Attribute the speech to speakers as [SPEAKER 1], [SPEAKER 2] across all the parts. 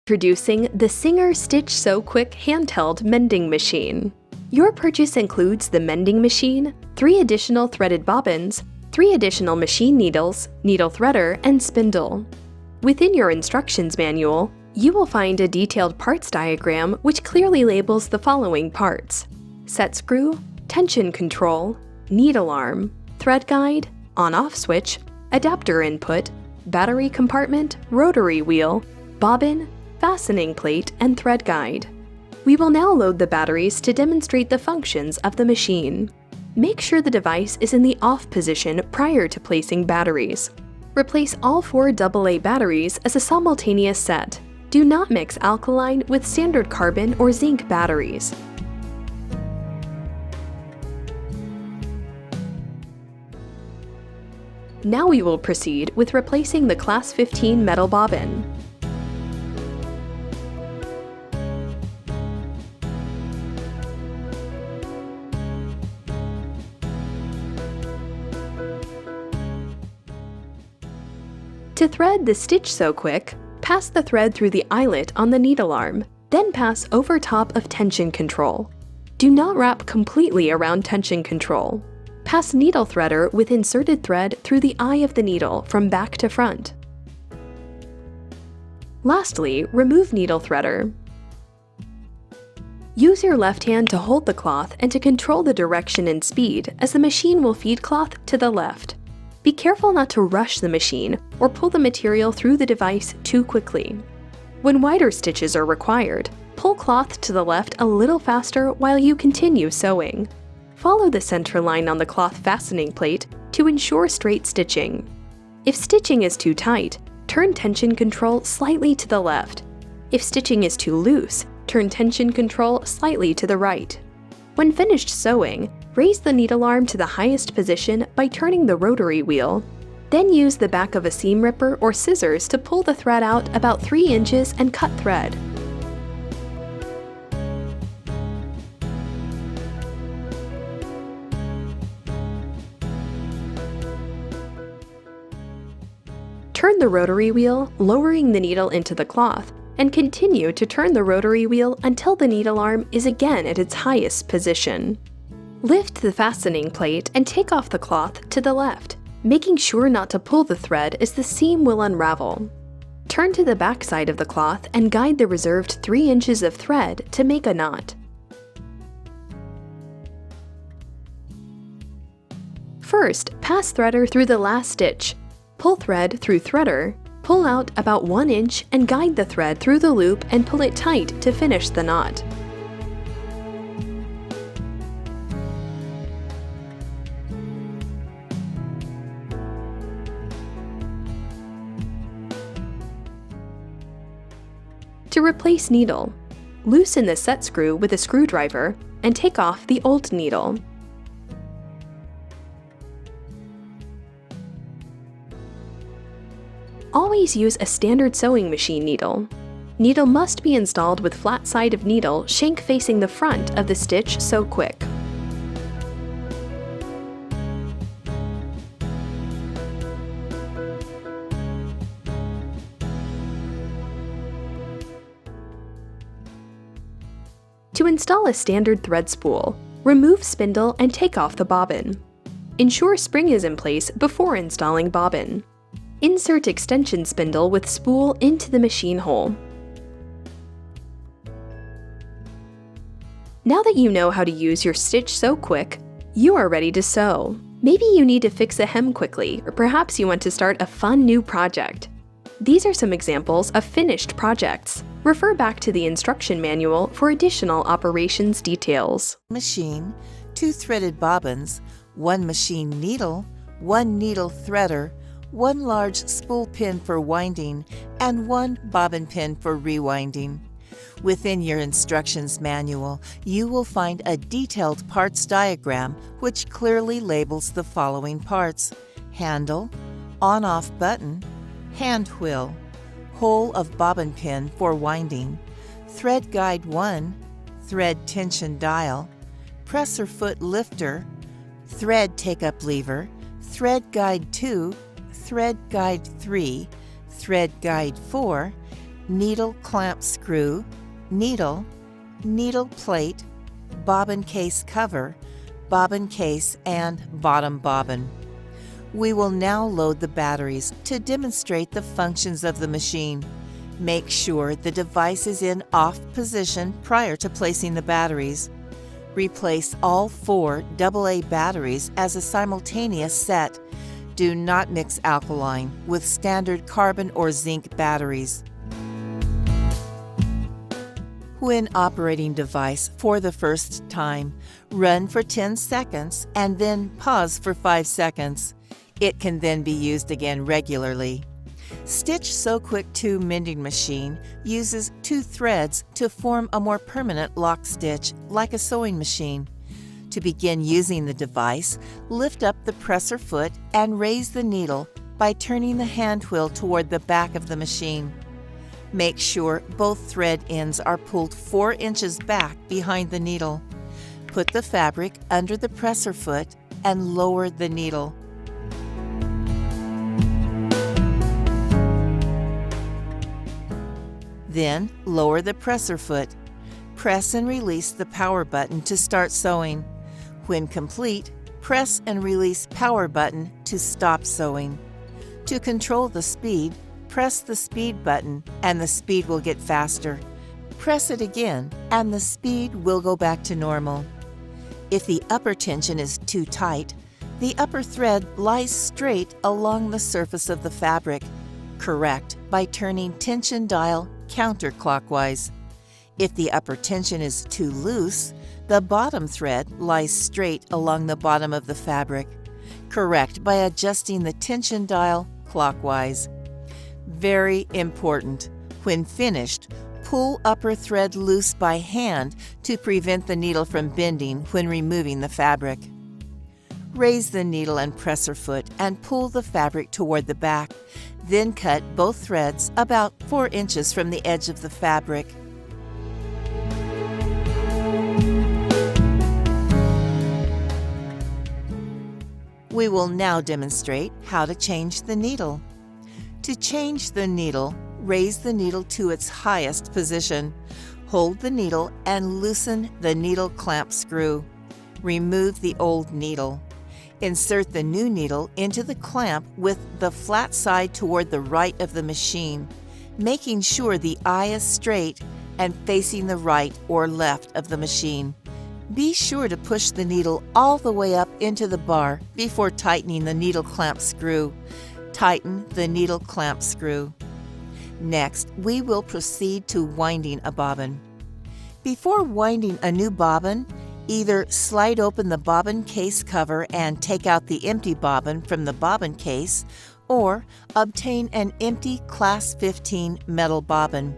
[SPEAKER 1] Introducing the Singer Stitch Sew Quick Handheld Mending Machine. Your purchase includes the mending machine, 3 additional threaded bobbins, 3 additional machine needles, needle threader, and spindle. Within your instructions manual, you will find a detailed parts diagram which clearly labels the following parts: set screw, tension control, needle arm, thread guide, on-off switch, adapter input, battery compartment, rotary wheel, bobbin, fastening plate, and thread guide. We will now load the batteries to demonstrate the functions of the machine. Make sure the device is in the off position prior to placing batteries. Replace all 4 AA batteries as a simultaneous set. Do not mix alkaline with standard carbon or zinc batteries. Now we will proceed with replacing the Class 15 metal bobbin. To thread the Stitch Sew Quick, pass the thread through the eyelet on the needle arm, then pass over top of tension control. Do not wrap completely around tension control. Pass needle threader with inserted thread through the eye of the needle from back to front. Lastly, remove needle threader. Use your left hand to hold the cloth and to control the direction and speed, as the machine will feed cloth to the left. Be careful not to rush the machine or pull the material through the device too quickly. When wider stitches are required, pull cloth to the left a little faster while you continue sewing. Follow the center line on the cloth fastening plate to ensure straight stitching. If stitching is too tight, turn tension control slightly to the left. If stitching is too loose, turn tension control slightly to the right. When finished sewing, raise the needle arm to the highest position by turning the rotary wheel. Then use the back of a seam ripper or scissors to pull the thread out about 3 inches and cut thread. Turn the rotary wheel, lowering the needle into the cloth, and continue to turn the rotary wheel until the needle arm is again at its highest position. Lift the fastening plate and take off the cloth to the left, making sure not to pull the thread as the seam will unravel. Turn to the back side of the cloth and guide the reserved 3 inches of thread to make a knot. First, pass threader through the last stitch. Pull thread through threader, pull out about 1 inch and guide the thread through the loop and pull it tight to finish the knot. To replace needle, loosen the set screw with a screwdriver and take off the old needle. Always use a standard sewing machine needle. Needle must be installed with flat side of needle shank facing the front of the Stitch Sew Quick. To install a standard thread spool, remove spindle and take off the bobbin. Ensure spring is in place before installing bobbin. Insert extension spindle with spool into the machine hole. Now that you know how to use your Stitch Sew Quick, you are ready to sew. Maybe you need to fix a hem quickly, or perhaps you want to start a fun new project. These are some examples of finished projects. Refer back to the instruction manual for additional operations details.
[SPEAKER 2] Machine, 2 threaded bobbins, 1 machine needle, 1 needle threader, 1 large spool pin for winding, and 1 bobbin pin for rewinding. Within your instructions manual, you will find a detailed parts diagram which clearly labels the following parts: handle, on-off button, hand wheel, hole of bobbin pin for winding, thread guide 1, thread tension dial, presser foot lifter, thread take-up lever, thread guide 2, thread guide 3, thread guide 4, needle clamp screw, needle, needle plate, bobbin case cover, bobbin case, and bottom bobbin. We will now load the batteries to demonstrate the functions of the machine. Make sure the device is in off position prior to placing the batteries. Replace all 4 AA batteries as a simultaneous set. Do not mix alkaline with standard carbon or zinc batteries. When operating device for the first time, run for 10 seconds and then pause for 5 seconds. It can then be used again regularly. Stitch Sew Quick 2 mending machine uses 2 threads to form a more permanent lock stitch like a sewing machine. To begin using the device, lift up the presser foot and raise the needle by turning the hand wheel toward the back of the machine. Make sure both thread ends are pulled 4 inches back behind the needle. Put the fabric under the presser foot and lower the needle. Then lower the presser foot. Press and release the power button to start sewing. When complete, press and release power button to stop sewing. To control the speed, press the speed button and the speed will get faster. Press it again and the speed will go back to normal. If the upper tension is too tight, the upper thread lies straight along the surface of the fabric. Correct by turning tension dial counterclockwise. If the upper tension is too loose, the bottom thread lies straight along the bottom of the fabric. Correct by adjusting the tension dial clockwise. Very important. When finished, pull upper thread loose by hand to prevent the needle from bending when removing the fabric. Raise the needle and presser foot and pull the fabric toward the back. Then cut both threads about 4 inches from the edge of the fabric. We will now demonstrate how to change the needle. To change the needle, raise the needle to its highest position. Hold the needle and loosen the needle clamp screw. Remove the old needle. Insert the new needle into the clamp with the flat side toward the right of the machine, making sure the eye is straight and facing the right or left of the machine. Be sure to push the needle all the way up into the bar before tightening the needle clamp screw. Tighten the needle clamp screw. Next, we will proceed to winding a bobbin. Before winding a new bobbin, either slide open the bobbin case cover and take out the empty bobbin from the bobbin case, or obtain an empty Class 15 metal bobbin.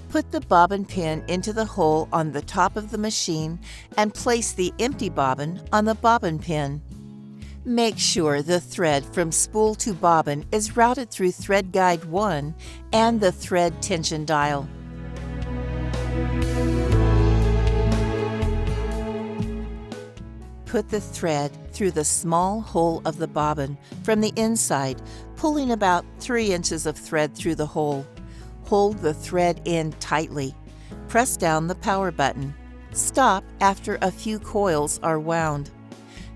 [SPEAKER 2] Put the bobbin pin into the hole on the top of the machine and place the empty bobbin on the bobbin pin. Make sure the thread from spool to bobbin is routed through thread guide 1 and the thread tension dial. Put the thread through the small hole of the bobbin from the inside, pulling about 3 inches of thread through the hole. Hold the thread in tightly. Press down the power button. Stop after a few coils are wound.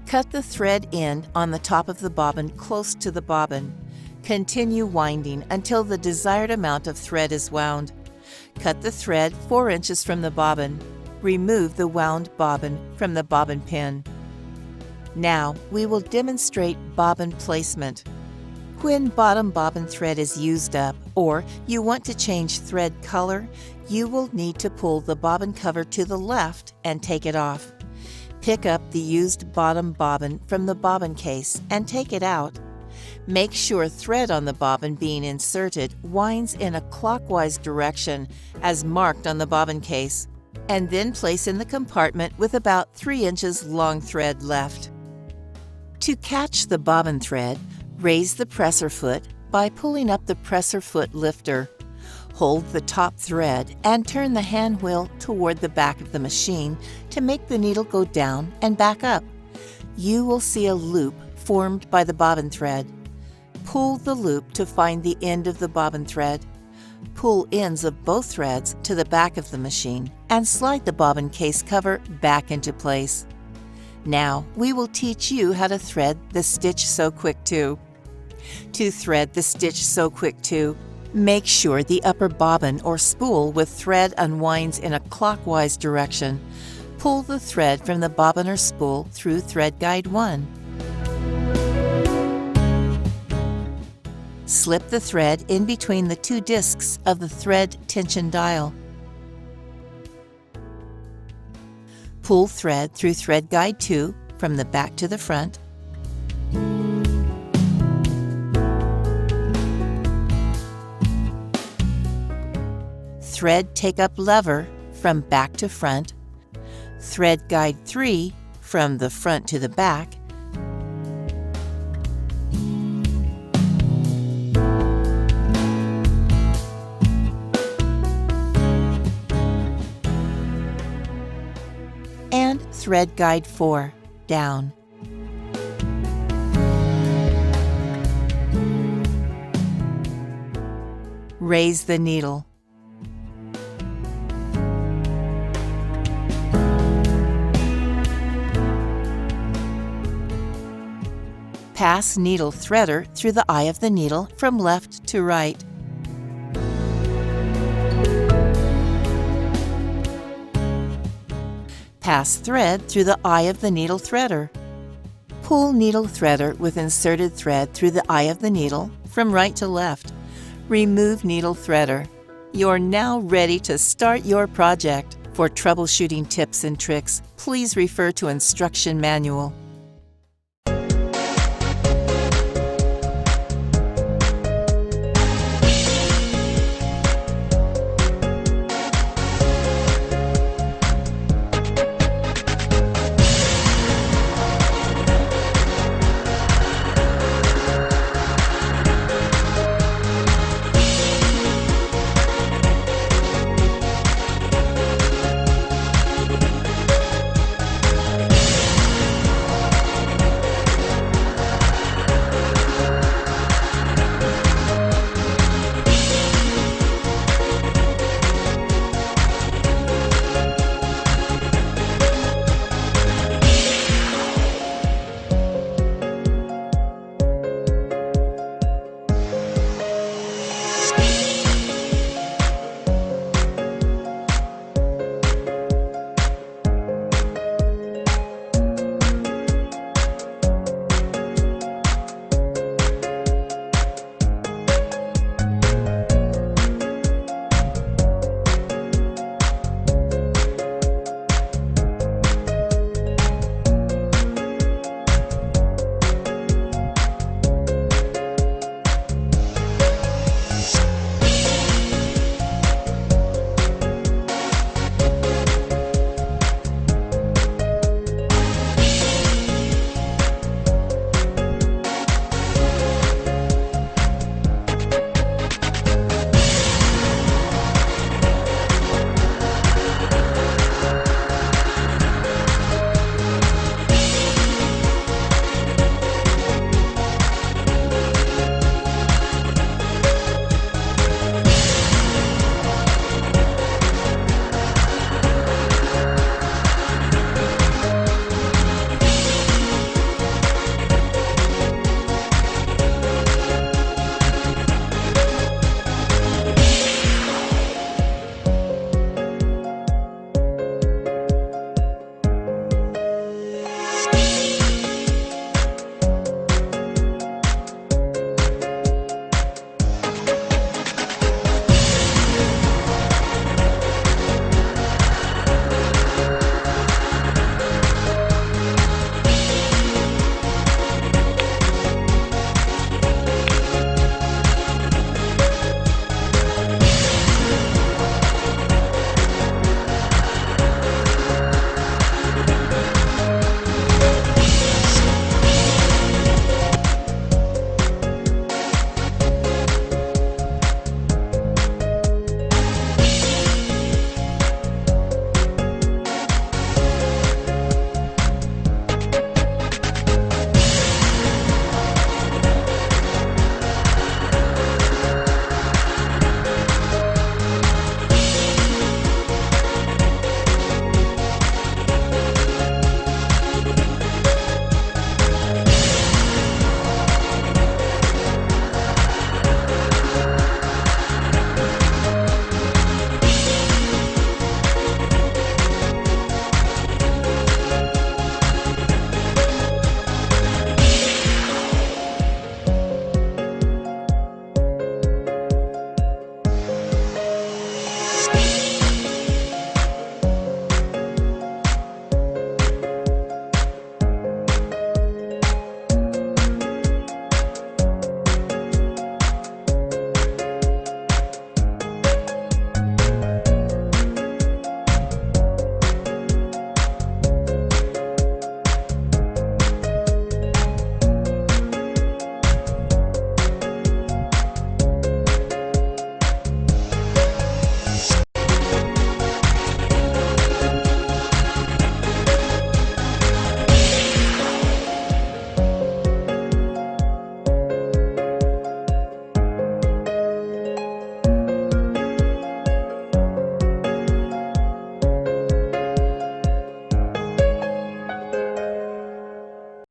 [SPEAKER 2] Cut the thread end on the top of the bobbin close to the bobbin. Continue winding until the desired amount of thread is wound. Cut the thread 4 inches from the bobbin. Remove the wound bobbin from the bobbin pin. Now we will demonstrate bobbin placement. When bottom bobbin thread is used up or you want to change thread color, you will need to pull the bobbin cover to the left and take it off. Pick up the used bottom bobbin from the bobbin case and take it out. Make sure thread on the bobbin being inserted winds in a clockwise direction as marked on the bobbin case, and then place in the compartment with about 3 inches long thread left. To catch the bobbin thread, raise the presser foot by pulling up the presser foot lifter. Hold the top thread and turn the hand wheel toward the back of the machine to make the needle go down and back up. You will see a loop formed by the bobbin thread. Pull the loop to find the end of the bobbin thread. pull ends of both threads to the back of the machine and slide the bobbin case cover back into place. Now we will teach you how to thread the Stitch Sew Quick 2. To thread the Stitch Sew Quick 2, make sure the upper bobbin or spool with thread unwinds in a clockwise direction. Pull the thread from the bobbin or spool through thread guide 1. Slip the thread in between the two discs of the thread tension dial. Pull thread through thread guide 2 from the back to the front. Thread take-up lever from back to front. Thread guide 3 from the front to the back. And thread guide 4 down. Raise the needle. Pass needle threader through the eye of the needle from left to right. Pass thread through the eye of the needle threader. Pull needle threader with inserted thread through the eye of the needle from right to left. Remove needle threader. You're now ready to start your project. For troubleshooting tips and tricks, please refer to instruction manual.